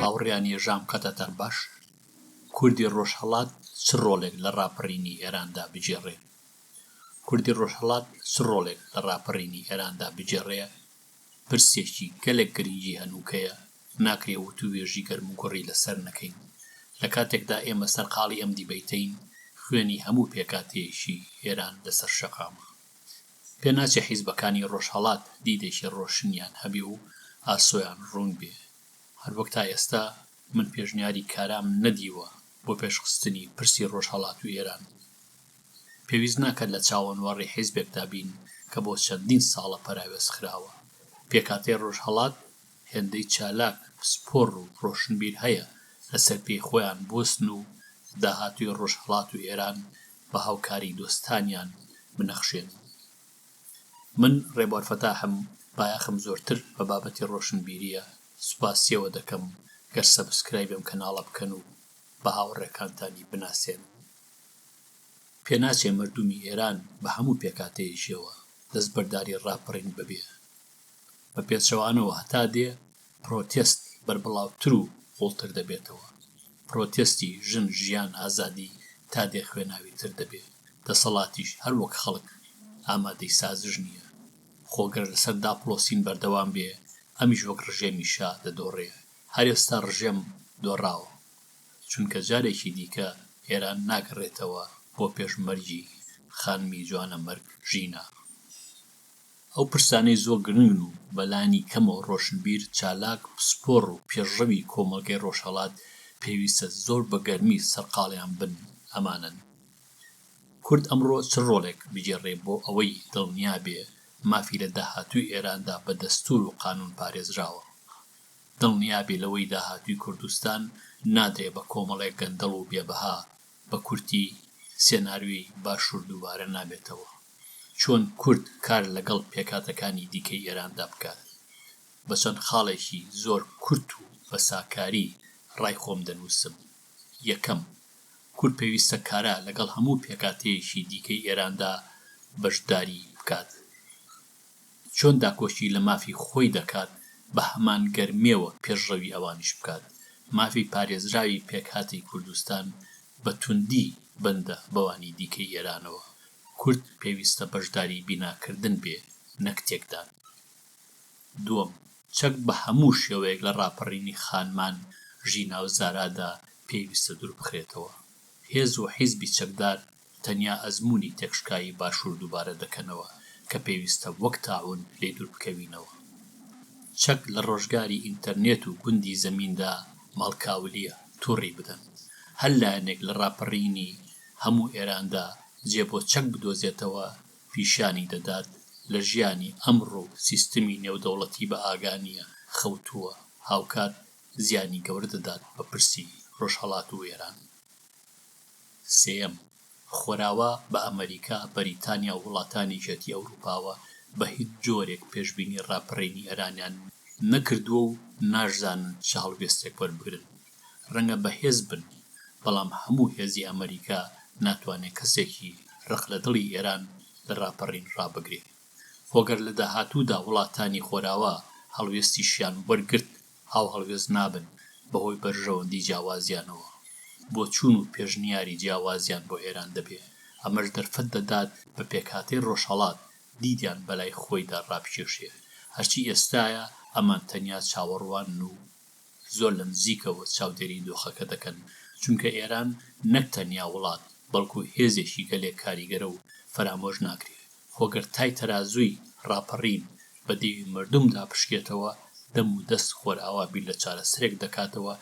هاوڕێیان ێژام کەتەتەر باش کوردی ڕۆژهەڵات چ ڕۆڵێک لە ڕاپەڕینی ئێراندا بجێڕێ کوردی ڕۆژهەڵات چ ڕۆڵێک لە ڕاپەڕینی ئێراندا بجێڕێ پرسێکی گەلێک گرنگی هەنووکەیە ناکرێ وتووێژی گەرم و گۆڕی لەسەر نەکەین لە کاتێکدا ئێمە سەرقاڵی ئەم دیبەیتەین خوێنی هەموو پێکاتەیەشی ئێران لەسەر شەقامە پێناچێ حیزبەکانی ڕۆژهەڵات دیدێکی ڕۆشنیان هەبێ و ئاسۆیان ڕوون بێ هەروەک تا ئێستا من پێشنیاری کارام نەدیوە بۆ پێشخستنی پرسی ڕۆژهەڵات و ئێران پێویست ناکات لە چاوەنوەڕی حیزبێکدا بین کە بۆ چەندین ساڵە پەراوێز خراوە پێکاتەی ڕۆژهەڵات هێندەی چالاک پسپۆڕ و ڕۆشنبیر هەیە لەسەر پێی خۆیان بۆستن و داهاتوی ڕۆژهەڵات و ئێران بە هاوکاری دۆستانیان بنەخشێن من ڕێبوار فەتاحم بایەخم زۆرتر بە بابەتی ڕۆشنبیریە سوپاسیەوە دەکەم گەر سەبسکرایبم کەناڵە بکەن و بە هاوڕێکانتانی بناسێن پێناچێ مردومی ئێران بە هەموو پێکاتەیەشیەوە دەستبەرداری ڕاپەڕین ببێ بە پێچەوانەوە هەتا دێ پرۆتێست بەربڵاوتر و قوڵتر دەبێتەوە پرۆتێستی ژن ژیان ئازادی تا دێ خوێناوی تر دەبێ دەسەڵاتیش هەر وەک خەڵک ئامادەی سازش نییە خۆگەر لەسەر داپڵۆسین بەردەوام بێ ئەمیش وەک ڕژێمی شا دەدۆڕێ هەر ئێستا ڕژێم دۆڕاوە چونکە جارێکی دیکە ئێران ناگەڕێتەوە بۆ پێشمەرگی خانمی جوانە مەرگ ژینە ئەو پرسانەی زۆر گرنگن و بەلانی کەمەوە ڕۆشنبیر چالاک پسپۆڕ و پێشڕەوی کۆمەڵگەی ڕۆژهەڵات پێویستە زۆر بە گەرمی سەرقاڵیان بن ئەمانن کورد ئەمڕۆ چ ڕۆڵێک بجێڕێ بۆ ئەوەی دڵنیا بێ مافی لە داهاتووی ئێراندا بە دەستور و قانون پارێزراوە دڵنیا بێ لەوەی داهاتووی کوردستان نادرێ بە کۆمەڵێک گەندەڵ و بێبەها بە کورتی سێناریوی باشوور دووبارە نابێتەوە چۆن کورد کار لەگەڵ پێکاتەکانی دیکەی ئێراندا بکات بە چەند خاڵێکی زۆر کورت و بە ساکاری ڕای خۆم دەنووسم یەکەم کورد پێویستە کارە لەگەڵ هەموو پێکاتەیەکی دیکەی ئێراندا بەشداری بکات چۆن داکۆشی لە مافی خۆی دەکات بە هەمان گەرمێوە پێشڕەوی ئەوانیش بکات مافی پارێزراوی پێکهاتی کوردستان بە توندی بەندە بەوانی دیکەی ئێرانەوە کورد پێویستە بەشداری بیناکردن بێ نەک تێکدان دووەم چەک بە هەموو شێوەیەک لە ڕاپەڕینی خانمان ژینا و زارادا پێویستە دوور بخرێتەوە هێز و حیزبی چەکدار تەنیا ئەزموونی تێکشکایی باشوور دووبارە دەکەنەوە کە پێویستە وەک تاون لێ دوور بکەوینەوە چەک لە ڕۆژگاری ئینتەرنێت و گوندی زەمیندا ماڵکاولیە تووڕی بدەن هەر لایەنێک لە ڕاپەڕینی هەموو ئێراندا جێ بۆ چەک بدۆزێتەوە پیشانی دەدات لە ژیانی ئەمڕۆ سیستمی نێودەوڵەتی بە ئاگانیە خەوتووە هاوکات زیانی گەورە دەدات بە پرسی ڕۆژهەڵات و ئێران سێەم خۆراوە بە ئەمریکا بەریتانیا و وڵاتانی یەکێتی ئەوروپاوە بە هیچ جۆرێک پێشبینی ڕاپەڕینی ئێرانیان نەکردووە و ناشزانن چ هەڵوێستێک وەربگرن ڕەنگە بەهێز بن بەڵام هەموو هێزی ئەمریکا ناتوانێت کەسێکی ڕق لە دڵی ئێران لە ڕاپەڕین ڕابگرێت خۆگەر لە داهاتوودا وڵاتانی خۆراوە هەڵوێستیشیان وەرگرت هاو هەڵوێز نابن بەهۆی بەرژەوەندی جیاوازیانەوە بۆ چوون و پێشنیاری جیاوازیان بۆ ئێران دەبێ ئەمەش دەرفەت دەدات بە پێکهاتەی ڕۆژهەڵات دیدیان بەلای خۆیدا ڕاپکێشێ هەرچی ئێستایە ئەمان تەنیا چاوەڕوان و زۆر لە نزیکەوە چاودێری دۆخەکە دەکەن چونکە ئێران نەک تەنیا وڵات بەڵکو هێزێکی گەلێک کاریگەرە و فەرامۆژ ناکرێت خۆگەر تای تەرازووی ڕاپەڕین بە دێوی مردمدا پشکێتەوە دەم و دەست خۆراوا بیر لە چارەسەرێک دەکاتەوە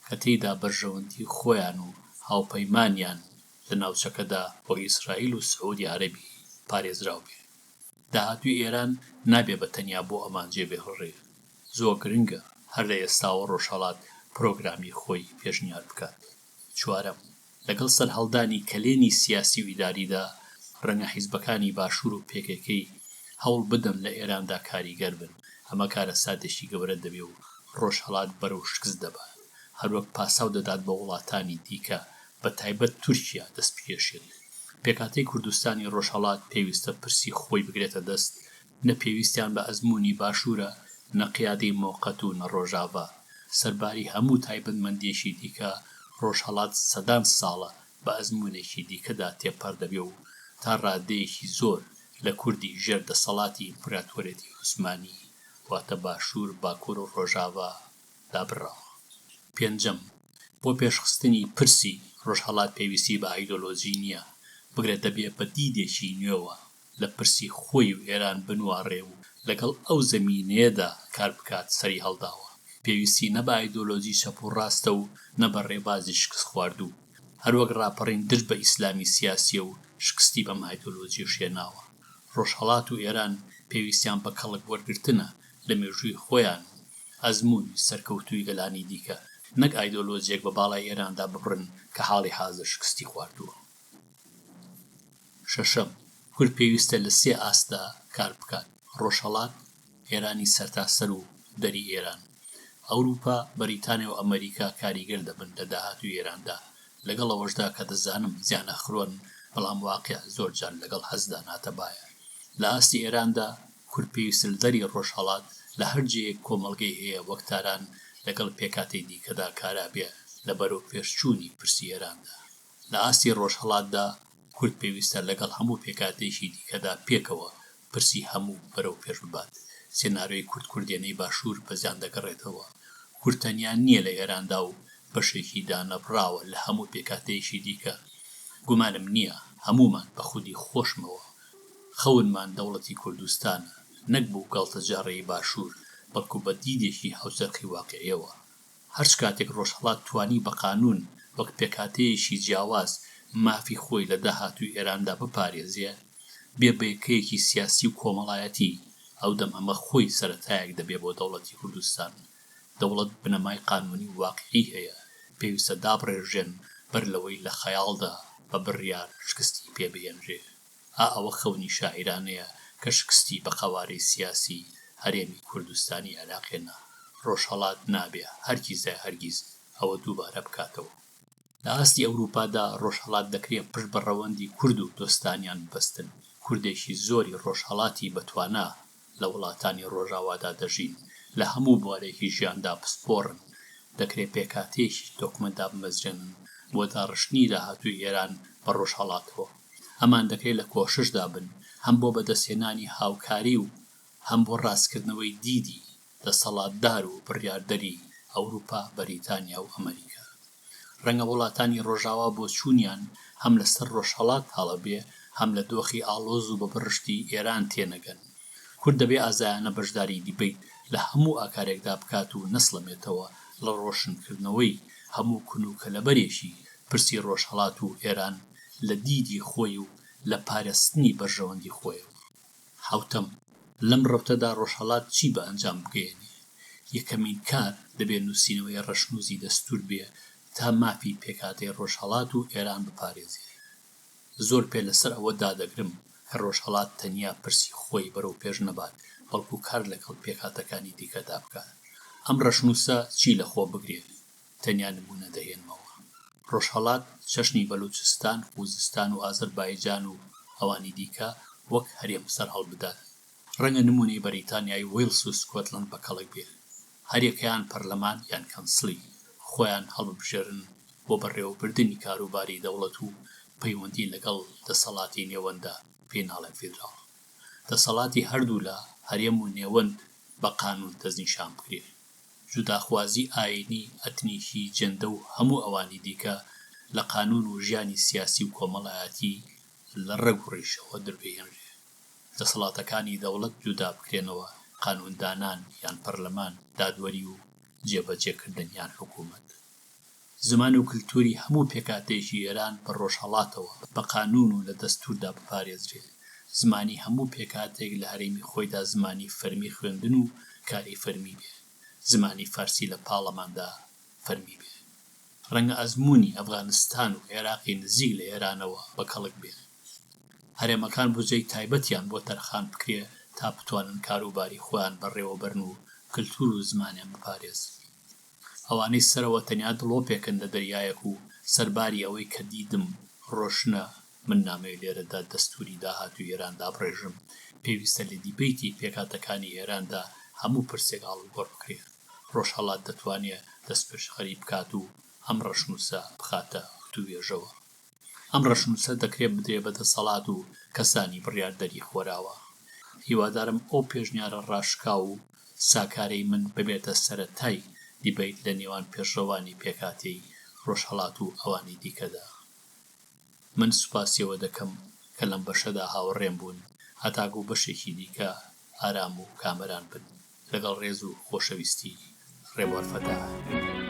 کە تێیدا بەرژەوەندی خۆیان و هاوپەیمانیان لە ناوچەکەدا بۆ ئیسرائیل و سعودی عەرەبی پارێزراو بێ داهاتووی ئێران نابێ بە تەنیا بۆ ئەمان جێبێهڕێ زۆر گرنگە هەر لە ئێستاوە ڕۆژهەڵات پرۆگرامی خۆی پێشنیار بکات چوارەم لەگەڵ سەرهەڵدانی کەلێنی سیاسی و ئیداریدا ڕەنگە حیزبەکانی باشوور و پێکەکەی هەوڵ بدەن لە ئێراندا کاریگەر بن ئەمە کارە سادێکی گەورە دەبێ و ڕۆژهەڵات بەرەو شکست دەبات هەروەک پاساو دەدات بە وڵاتانی دیکە بە تایبەت تورکیا دەست پێشێت پێکاتەی کوردستانی ڕۆژهەڵات پێویستە پرسی خۆی بگرێتە دەست نە پێویستیان بە ئەزموونی باشوورە نە قیادەی مۆقەت و نە ڕۆژاوا سەرباری هەموو تایبەتمەندیەشی دیکە ڕۆژهەڵات سەدان ساڵە بە ئەزموونێکی دیکەدا تێپەڕ دەبێ و تا ڕادەیەکی زۆر لە کوردی ژێر دەسەڵاتی ئیمپراتۆریەتی عوسمانی واتە باشوور باکوور و ڕۆژاوا دابڕاوە. پێنجەم، بۆ پێشخستنی پرسی ڕۆژهەڵات پێویستی بە ئایدۆلۆژی نییە، بگرێت دەبێ بە دیدێکی نوێوە لە پرسی خۆی و ئێران بنوارڕێ و لەگەڵ ئەو زەمینەیەدا کار بکات سەری هەڵداوە. پێویستی نە بە ئایدۆلۆژی چەپ و ڕاستە و نە بە ڕێبازی شکست خواردوو، هەروەک ڕاپەڕین درد بە ئیسلامی سیاسیە و شکستی بەم ئایدۆلۆژی شێناوە. ڕۆژهەڵات و ئێران پێویستیان بە کەڵک وەرگرتنە لە مێژووی خۆیان ئەزموونی سەرکەوتووی گەلانی دیکە، نەک ئایدۆلۆژیەک بە باڵای ئێراندا ببڕن کە حاڵی حازر شکستی خواردووە. شەشەم، کورد پێویستە لە سێ ئاستا کار بکات: ڕۆژهەڵات، ئێرانی سەرتاسەر و دەری ئێران. ئەوروپا، بەریتانیا و ئەمریکا کاریگەر دەبن لە داهاتووی ئێراندا، لەگەڵ ئەوەشدا کە دەزانم زیانە خڕۆن، بەڵام واقع زۆرجار لەگەڵ هەزدا ناتەبایە. لە ئاستی ئێراندا کورد پێویستە لە دەری ڕۆژهەڵات لە هەرجەیەک کۆمەڵگەی هەیە وەک تاران لەگەڵ پێکاتەی دیکەدا کارابێ لە بەرەو پێشچوونی پرسی ئێراندا. لە ئاستی ڕۆژهەڵاتدا کورد پێویستە لەگەڵ هەموو پێکاتێکی دیکەدا پێکەوە پرسی هەموو بەرەو پێش ببات. سێناریۆی کورد-کوردێنەی باشوور بەزیان دەگەڕێتەوە. کورد تەنیا نییە لە ئێراندا و بەشێکی دانەبراوە لە هەموو پێکاتەیەکی دیکە. گومانم نییە هەمومان بە خودی خۆشمەوە خەونمان دەوڵەتی کوردستانە، نەک بوو گەڵتەجارڕێی باشوور، بەڵکو بە دیدێکی هاوسەرخی واقعیەوە. هەرچ کاتێک ڕۆژهەڵات توانی بە قانون وەک پێکاتەیەکی جیاواز مافی خۆی لە داهاتووی ئێراندا بپارێزێ بێ بەیەکەیەکی سیاسی و کۆمەڵایەتی، ئەو دەم ئەمە خۆی سەرەتایەک دەبێ بۆ دەوڵەتی کوردستان. دەوڵەت بنەمای قانونی و واقعی هەیە، پێویستە دابڕێژێن بەر لەوەی لە خەیاڵدا بە بڕیار شکستی پێبهێنرێ. ئەوە خەونی شاعیرانەیە کە شکستی بە قەوارەی سیاسی هەرێمی کوردستانی عێراقێنە. ڕۆژهەڵات نابێ هەرگیز ئەوە دووبارە بکاتەوە. لە ئاستی ئەوروپادا ڕۆژهەڵات دەکرێت پشت بە ڕەوەندی کورد و دۆستانیان ببەستن. کوردێکی زۆری ڕۆژهەڵاتی بەتوانا لە وڵاتانی ڕۆژاوادا دەژین، لە هەموو بوارێکی ژیاندا پسپۆڕن. دەکرێت پێکاتێکی تۆکمەدا بمەزرێنن بۆ داڕشتنی داهاتووی ئێران بە ڕۆژهەڵاتەوە. هەمان دەکرێت لە کۆششدا بن هەم بۆ بەدەستهێنانی هاوکاری و هەم بۆ ڕاستکردنەوەی دیدی دەسەڵاتدار و بڕیاردەری ئەوروپا، بەریتانیا و ئەمریکا. ڕەنگە وڵاتانی ڕۆژاوا بۆ چوونیان هەم لەسەر ڕۆژهەڵات هەڵەبێ، هەم لە دۆخی ئاڵۆز و بەبڕشتی ئێران تێنەگەن. کورد دەبێ ئازایانە بەشداری دیبیت لە هەموو ئاکارێکدا بکات و نەسڵەمێتەوە لە ڕۆشنکردنەوەی هەموو کونوکە لەبەرێکی پرسی ڕۆژهەڵات و ئێران لە دیدی خۆی و لە پارێستنی بەرژەوەندی خۆیەوە. حوتەم، لەم ڕەوتەدا ڕۆژهەڵات چی بە ئەنجام بگەێنێ؟ یەکەمین کار دەبێت نووسینەوەی ڕەشنووزی دەستور بێ تا مافی پێکاتەی ڕۆژهەڵات و ئێران بپارێزێ. زۆر پێ لەسەر ئەوە دادەگرم کە ڕۆژهەڵات تەنیا پرسی خۆی بەرەو پێش نەبات، بەڵکو کار لەگەڵ پێکاتەکانی دیکەدا بکات. ئەم ڕەشنووسە چی لەخۆ بگرێت؟ تەنیا نمونە دەهێنمەوە. ڕۆژهەڵات چەشنی بەلوچستان، خوزستان و ئازەربایجان و ئەوانی دیکە وەک هەرێم سەر هەڵبدات. ڕەنگە نمونەی بەریتانیای وێلس و سکۆتلەند بەکەڵک بێت. هەریەکەیان پەرلەمان یان کەنسڵی خۆیان هەڵبژێرن بۆ بەڕێوەبردننی کاروباری دەوڵەت و پەیوەندی لەگەڵ دەسەڵاتی نێوەندا پێناڵێن فیدراڵ. دەسەڵاتی هەردوو لە هەرێم و نێوەند بە قانون دەستنیشان بکرێت. جوداخوازی ئاینی، ئەتنیکی، جەندە و هەموو ئەوانی دیکە لە قانون و ژیانی سیاسی و کۆمەڵایەتی لە ڕێگ و ڕیشەوە دەربهێنرێ. دەسەڵاتەکانی دەوڵەت جودا بکرێنەوە، قانوندانان یان پەرلەمان، دادوەری و جێبەجێکردن یان حکوومەت. زمان و کللتوری هەموو پێکاتێکی ئێران بە ڕۆژهەڵاتەوە بە قانون و لە دەستوردا بپارێزرێت. زمانی هەموو پێکاتێک لە هەرێمی خۆیدا زمانی فەرمی خوێندن و کاری فەرمی بێ. زمانی فارسی لە پاڵەماندا فەرمی بێ. ڕەنگە ئەزموونی ئەفغانستان و عێراقی نزیک لە ئێرانەوە بەکەڵک بێت. هەرێمەکان بودجەی تایبەتیان بۆ تەرخان بکرێ تا بتوانن کاروباری خۆیان بەڕێوەبەرن و کللتور و زمانیان بپارێزن. ئەوانەی سەرەوە تەنیا دڵۆپێکن لە دەریایەک و سەرباری ئەوەی کە دیدم ڕۆشنە من نامەوێت لێرەدا دەستوری داهاتووی ئێراندا بڕێژم. پێویستە لە دیبەیتی پێکاتەکانی ئێراندا هەموو پرسێک هەڵبگۆڕ بکرێت. ڕۆژهەڵات دەتوانێت دەست پێشخەری بکات و ئەم ڕەشنووسە بخاتە وێژەوە. ئەم ڕەشنووسە دەکرێت بدرێ بە دەسەڵات و کەسانی بڕیاردەری خۆراوە. هیوادارم ئەو پێشنیارە ڕاشکا و ساکارەی من ببێتە سەرەتای دیبەیت لە نێوان پێشڕەوانی پێکهاتەی ڕۆژهەڵات و ئەوانی دیکەدا. من سوپاسیەوە دەکەم کە لەم بەشەدا هاوڕێم بوون هەتاکو بەشێکی دیکە ئارام و کامەران بن. لەگەڵ ڕێز و خۆشەویستی ڕێبوار فەتاح.